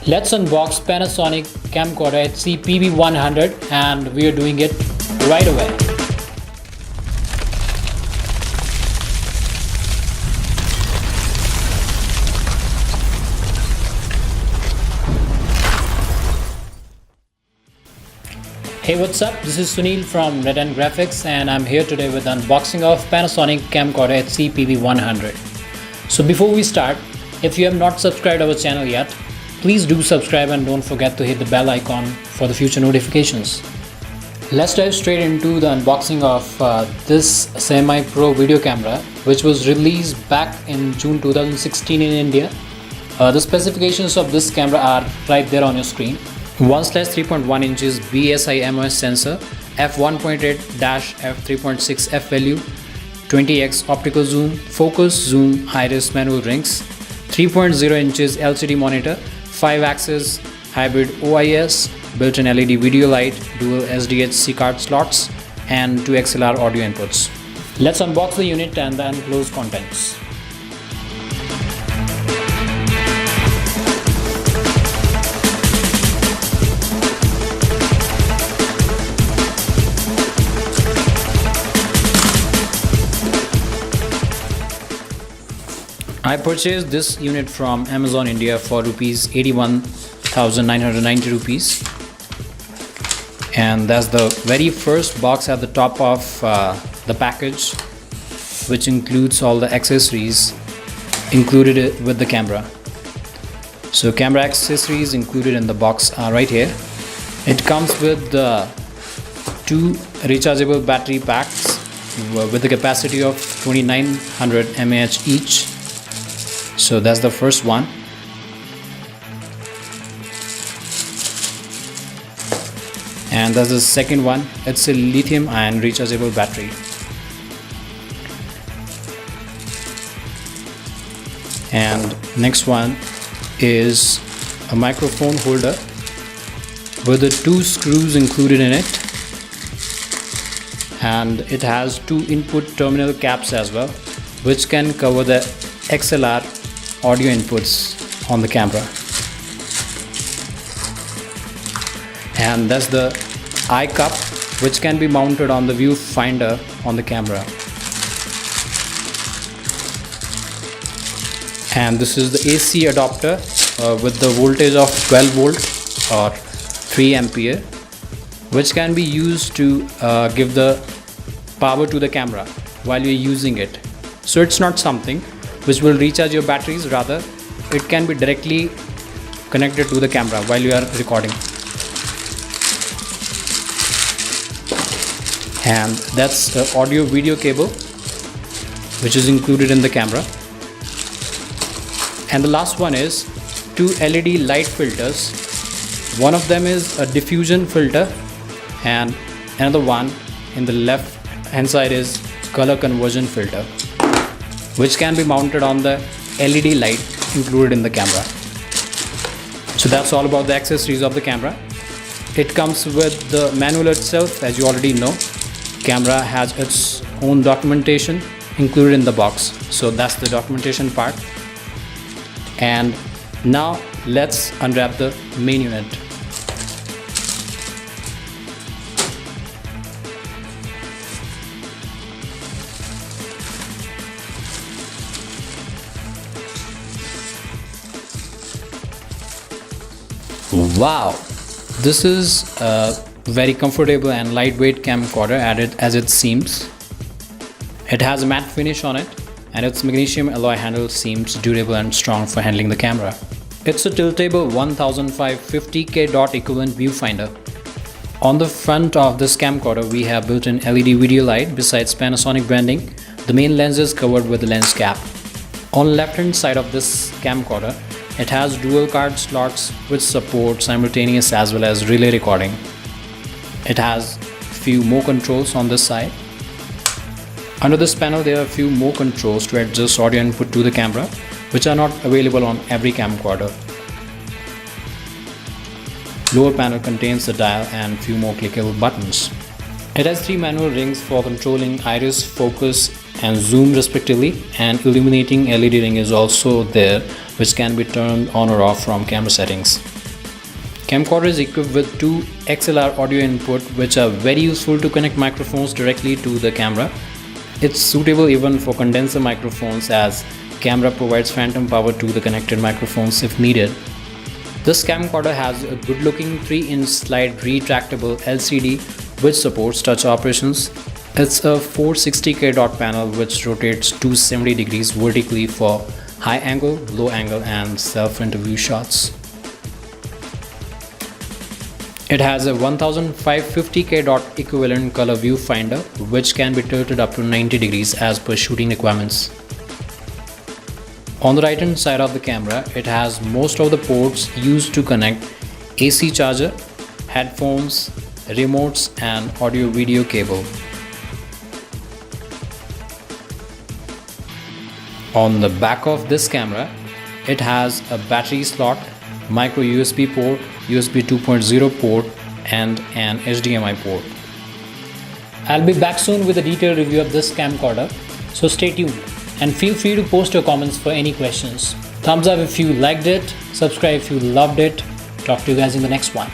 Let's unbox Panasonic Camcorder HC-PV100 and we are doing it right away. Hey, what's up? This is Sunil from Red & Graphics and I'm here today with unboxing of Panasonic Camcorder HC-PV100. So before we start, if you have not subscribed our channel yet, please do subscribe and don't forget to hit the bell icon for the future notifications. Let's dive straight into the unboxing of this semi-pro video camera, which was released back in June 2016 in India. The specifications of this camera are right there on your screen. 1/3.1 inches BSI MOS sensor, f1.8-f3.6 f value, 20x optical zoom, focus, zoom, iris, manual rings, 3.0 inches LCD monitor, 5-axis hybrid OIS, built-in LED video light, dual SDHC card slots, and 2 XLR audio inputs. Let's unbox the unit and the enclosed contents. I purchased this unit from Amazon India for rupees 81,990 rupees, and that's the very first box at the top of the package, which includes all the accessories included with the camera. So camera accessories included in the box are right here. It comes with 2 rechargeable battery packs with the capacity of 2900 mAh each. So that's the first one. And that's the second one. It's a lithium ion rechargeable battery. And next one is a microphone holder with the 2 screws included in it. And it has 2 input terminal caps as well, which can cover the XLR audio inputs on the camera. And that's the eye cup, which can be mounted on the viewfinder on the camera. And this is the AC adapter with the voltage of 12 volt or 3 ampere, which can be used to give the power to the camera while you're using it. So it's not something which will recharge your batteries, rather it can be directly connected to the camera while you are recording. And that's the audio video cable, which is included in the camera. And the last one is 2 LED light filters. One of them is a diffusion filter and another one in the left hand side is color conversion filter, which can be mounted on the LED light included in the camera. So that's all about the accessories of the camera. It comes with the manual itself, as you already know. Camera has its own documentation included in the box. So that's the documentation part. And now let's unwrap the main unit. Wow, this is a very comfortable and lightweight camcorder as it seems. It has a matte finish on it and its magnesium alloy handle seems durable and strong for handling the camera. It's a tiltable 1550K dot equivalent viewfinder. On the front of this camcorder we have built-in LED video light. Besides Panasonic branding, the main lens is covered with a lens cap. On the left hand side of this camcorder, it has dual card slots which support simultaneous as well as relay recording. It has few more controls on this side. Under this panel there are a few more controls to adjust audio input to the camera, which are not available on every camcorder. Lower panel contains the dial and few more clickable buttons. It has 3 manual rings for controlling iris, focus and zoom respectively, and illuminating LED ring is also there which can be turned on or off from camera settings. Camcorder is equipped with two XLR audio input which are very useful to connect microphones directly to the camera. It's suitable even for condenser microphones as camera provides phantom power to the connected microphones if needed. This camcorder has a good-looking 3-inch slide retractable LCD which supports touch operations. It's a 460K dot panel which rotates 270 degrees vertically for high angle, low angle and self-interview shots. It has a 1550K dot equivalent color viewfinder which can be tilted up to 90 degrees as per shooting requirements. On the right hand side of the camera, it has most of the ports used to connect AC charger, headphones, remotes and audio video cable. On the back of this camera, it has a battery slot, micro USB port, USB 2.0 port and an HDMI port. I'll be back soon with a detailed review of this camcorder, so stay tuned. And feel free to post your comments for any questions. Thumbs up if you liked it, subscribe if you loved it. Talk to you guys in the next one.